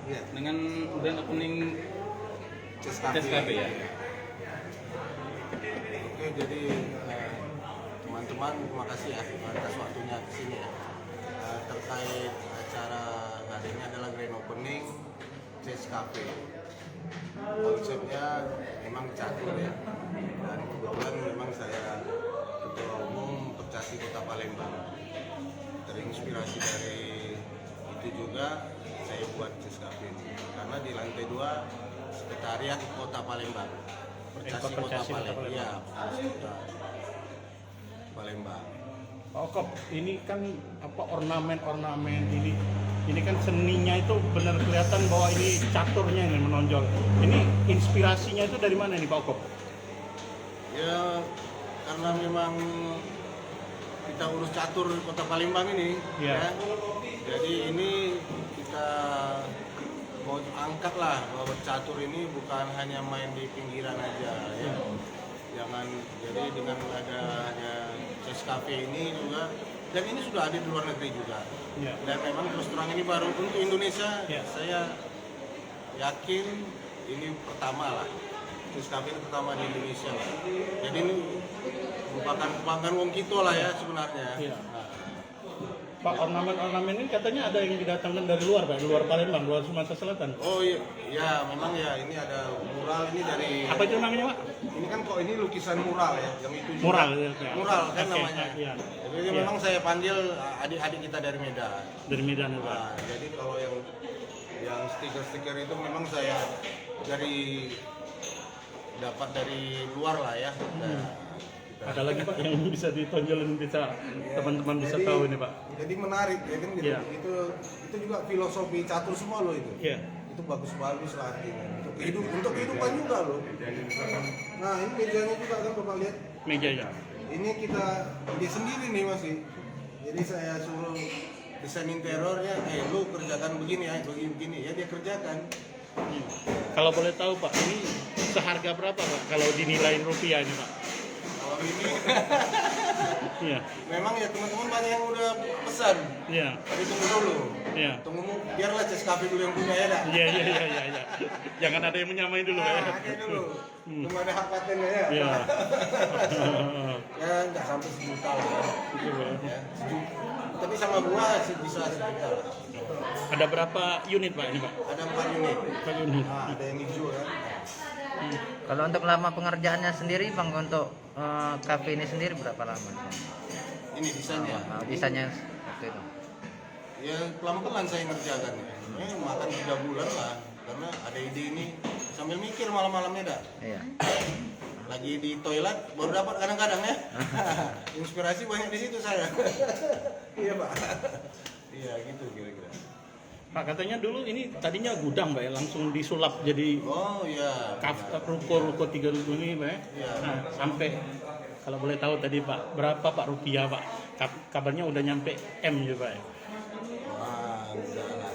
Iya. Dengan brand opening Ceskafe. ya. Oke, jadi teman-teman terima kasih ya atas waktunya di sini ya. Terkait acara hari ini adalah grand opening Ceskafe. Konsepnya memang catur ya. Dan kebetulan memang saya ketua umum Percasi Kota Palembang. Terinspirasi dari itu juga saya buat Ceskafe ini. Karena di lantai 2 Sekretariat Kota Palembang. Percasi Kota Palembang. Iya, Percasi Kota Palembang. Pak Okop, ini kan apa ornamen ini kan seninya itu benar kelihatan bahwa ini caturnya yang menonjol. Ini inspirasinya itu dari mana nih Pak Okop? Ya, karena memang kita urus catur Kota Palembang ini, Iya. ya. Jadi ini kita mau angkat lah bahwa catur ini bukan hanya main di pinggiran aja, ya. Jangan, jadi dengan adanya Ceskafe ini juga, dan ini sudah ada di luar negeri juga. Iya. Dan memang terus terang ini baru untuk Indonesia, Iya. saya yakin ini pertama lah. Ceskafe ini pertama di Indonesia lah. Jadi ini merupakan kebanggaan wong kita lah ya sebenarnya. Iya. Nah, Pak, ornamen ini katanya ada yang didatangkan dari luar Pak, luar Palembang, luar Sumatera Selatan. oh iya, ya memang ya ini ada mural ini dari. Apa itu namanya Pak? Ini kan kok ini lukisan mural ya, yang itu juga. Mural, ya. Mural kan Oke, namanya. iya. Jadi Iya. memang saya panggil adik-adik kita dari Medan. Dari Medan ya Pak. Nah, jadi kalau yang stiker-stiker itu memang saya dapat dari luar lah ya. Nah, Ada lagi Pak yang bisa ditonjolin, bisa teman-teman bisa jadi- tahu ini Pak. Jadi menarik ya kan gitu. Iya. Itu juga filosofi catur semua loh itu. Iya. Itu bagus-bagus lah artinya. Untuk kehidupan juga loh. Nah, ini mejanya juga kan Bapak lihat. Meja ya. Ini kita ide sendiri nih masih. Jadi saya suruh desain interiornya, lu kerjakan begini ya, begini ya dia kerjakan. Kalau boleh tahu Pak, ini seharga berapa Pak kalau dinilai rupiah ini Pak? Kalau ini Iya. memang ya teman-teman banyak yang udah pesan. Iya. Tapi tunggu dulu. Iya. Tunggu biarlah Ceskafe dulu yang punya ya dah. Iya. Jangan ada yang menyamai dulu Pak. Nah, ada dulu. Tunggu ada hak patennya ya. Iya. Ya nggak sampai sejuta lah ya. Gitu, Pak. Ya, tapi sama gua sih bisa sejuta lah. Ada berapa unit Pak ini Pak? Ada 4 unit. 4 unit. Nah, ada yang hijau kan. Kalau untuk lama pengerjaannya sendiri Bang, untuk kafe ini sendiri berapa lama? Ini desainnya. Bisanya waktu itu. Ya pelan-pelan saya ngerjakan. Makan 3 bulan lah. Karena ada ide ini sambil mikir malam-malamnya dah. Iya. Lagi di toilet baru dapat kadang-kadang ya. Inspirasi banyak di situ saya. Iya Pak. Iya gitu kira-kira. Pak, katanya dulu ini tadinya gudang Pak ya, langsung disulap jadi Oh iya. ruko 3 ruko ini Pak ya. Iya. Nah, sampai kalau boleh tahu tadi Pak, berapa Pak rupiah Pak? Kabarnya udah nyampe M ya Pak ya. Wah, enggak lah.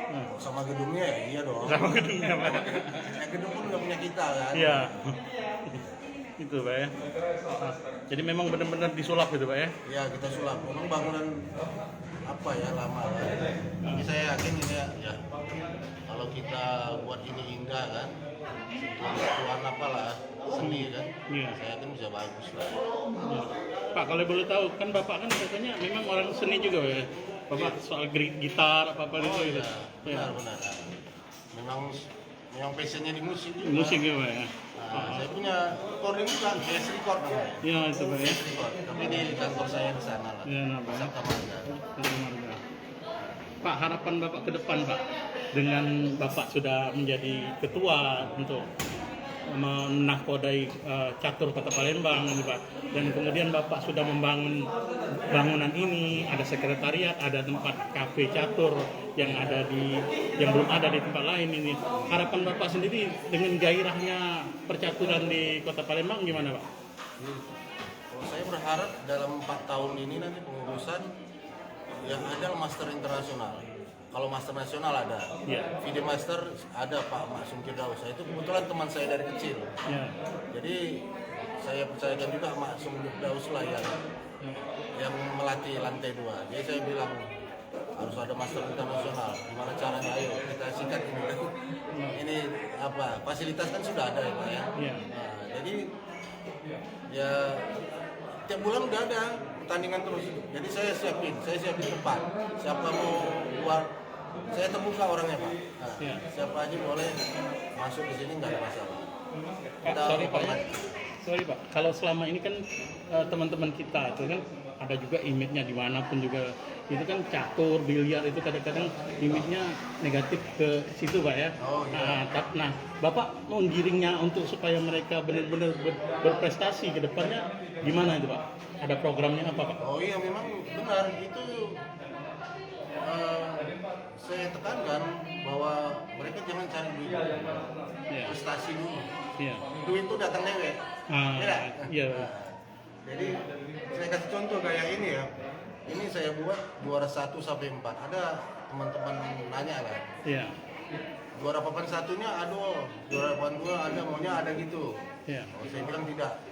Nah, Sama gedungnya ya? Iya dong. sama gedungnya Pak. Yang gedung pun udah punya kita kan. Iya. Itu Pak ya. Nah, jadi memang benar-benar disulap gitu Pak ya. Ya kita sulap. Memang bangunan apa ya lama lah. Tapi saya yakin ini ya kalau kita buat ini indah kan, sentuhan apalah seni kan, Iya. saya yakin bisa bagus lah. Ya. Pak, kalau boleh tahu kan Bapak kan katanya memang orang seni juga Pak ya. Bapak soal gitar apa-apa Oh itu. iya, benar. Memang passionnya di musik juga. Musik ya Pak ya. Nah, saya punya recording juga, PS record namanya. Iya itu Pak ya. PS record. Tapi di kantor saya di sana lah. Iya, nah, Pak. Sabta Marga. Marga. Pak, harapan Bapak ke depan Pak, dengan Bapak sudah menjadi ketua untuk menahkodai catur Kota Palembang ini Pak, dan kemudian Bapak sudah membangun bangunan ini, ada sekretariat, ada tempat kafe catur yang belum ada di tempat lain ini. Harapan Bapak sendiri dengan gairahnya percaturan di Kota Palembang gimana Pak? Kalau saya berharap dalam 4 tahun ini nanti pengurusan yang ada master internasional. Kalau master nasional ada, Iya. FIDE master ada Pak Maksum Firdaus. Itu kebetulan teman saya dari kecil. Ya. Jadi saya percayakan juga Maksum Firdaus lah yang melatih lantai 2. Jadi saya bilang harus ada master internasional. Gimana caranya? Ayo kita sikat ini. Ini apa? Fasilitas kan sudah ada ya Pak ya. Iya. Nah, jadi ya tiap bulan udah ada pertandingan terus. Jadi saya siapin tempat. Siapa mau keluar, saya terbuka orangnya Pak. Nah, Iya. siapa aja boleh masuk di sini nggak ada masalah. Pak, sorry Pak, sorry Pak. Kalau selama ini kan teman-teman kita itu kan ada juga image-nya dimanapun juga itu kan catur, biliar itu kadang-kadang image-nya negatif ke situ Pak ya. Oh, iya. Nah, Bapak menggiringnya untuk supaya mereka benar-benar berprestasi ke depannya gimana itu Pak? Ada programnya apa Pak? Oh iya memang benar itu saya tekankan bahwa mereka jangan cari duit, Iya. prestasi dulu. Iya. Duit itu datang lewat. Ya. Iya. Jadi saya kasih contoh kayak ini ya. Ini saya buat juara 1 sampai 4. Ada teman-teman nanya kan. Iya. Juara papan satunya aduh, juara papan 2 ada maunya ada gitu. Iya. Oh, saya bilang tidak.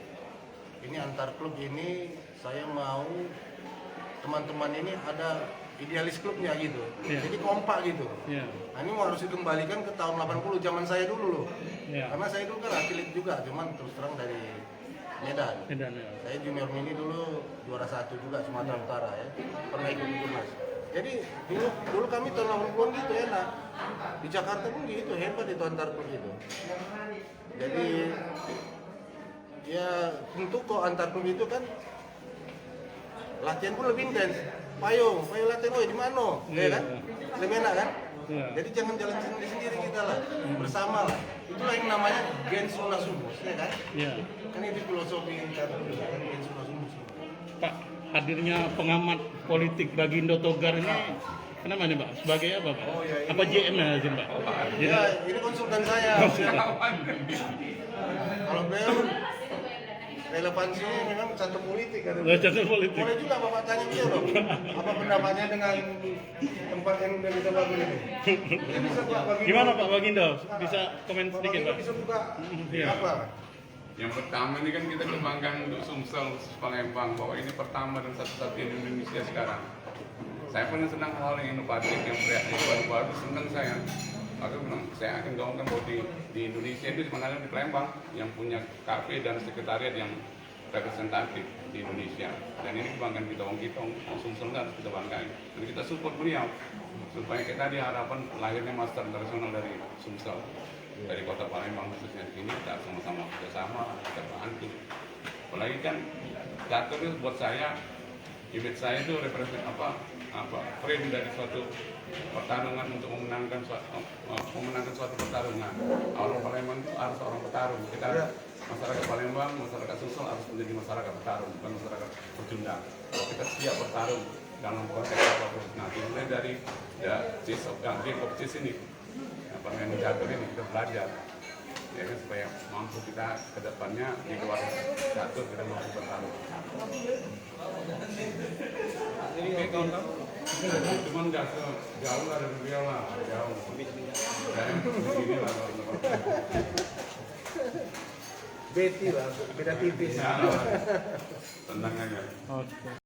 Ini antar klub ini saya mau teman-teman ini ada idealis klubnya gitu. Iya. Jadi kompak gitu. Iya. Nah, ini harus dikembalikan ke tahun 80 zaman saya dulu loh. Iya. Karena saya dulu kan atlet juga, cuman terus terang dari Medan. Medan ya. Saya junior mini dulu juara 1 juga Sumatera Utara ya. Pernah ikut Timnas. Jadi dulu kami tahun 80-an gitu enak. Di Jakarta pun gitu hebat itu antar klub gitu. Jadi ya untuk kok antar klub itu kan latihan pun lebih intens. Payung latihan di mana? Ya kan? Lebih enak kan? Iya. Jadi jangan jalan sendiri kita lah, bersama lah. Itulah yang namanya gens unus humus, ya kan? Iya. Kan itu filosofi kan gens unus humus. Pak, hadirnya pengamat politik Bagindo Togar ini kenapa nih Pak? Sebagai apa Pak? Oh, ya, ini- Apa JM ya sih Pak? Ya, ini konsultan saya. Kalau beliau relevansinya memang satu politik kan. Satu politik. Boleh juga Bapak tanya dia loh. Apa pendapatnya dengan tempat yang udah kita bangun ini? Ini bisa Pak Bagindo. Gimana Pak Bagindo? Bisa komen Pak sedikit Bagindo Pak? bisa buka Iya. apa? Yang pertama ini kan kita kembangkan untuk Sumsel khusus Palembang bahwa ini pertama dan satu-satunya di Indonesia sekarang. Saya pun senang hal yang inovatif yang baru-baru senang saya. Maka saya akan gaungkan bahwa di Indonesia itu dimana di Palembang yang punya kafe dan sekretariat yang representatif di Indonesia. Dan ini kebanggaan kita Sumsel harus kita banggain. Dan kita support beliau supaya kita diharapkan lahirnya master internasional dari Sumsel. Dari kota Palembang khususnya ini kita sama-sama bersama kita bantu. Apalagi kan catur itu buat saya, image saya itu represent frame dari suatu pertarungan untuk memenangkan suatu pertarungan. Orang Palembang itu harus orang petarung. Kita masyarakat Palembang, masyarakat Sumsel harus menjadi masyarakat petarung, bukan masyarakat pecundang. Kita siap bertarung dalam konteks apapun. Nah, mulai dari game of chess ini. Permainan catur ini kita belajar ya kan supaya mampu kita ke depannya di luar catur kita mampu bertarung. Cuman nggak jauh lah dari beliau lah, jauh. Dan begini lah. Betty lah, beda tipis. Tenang aja. Oke.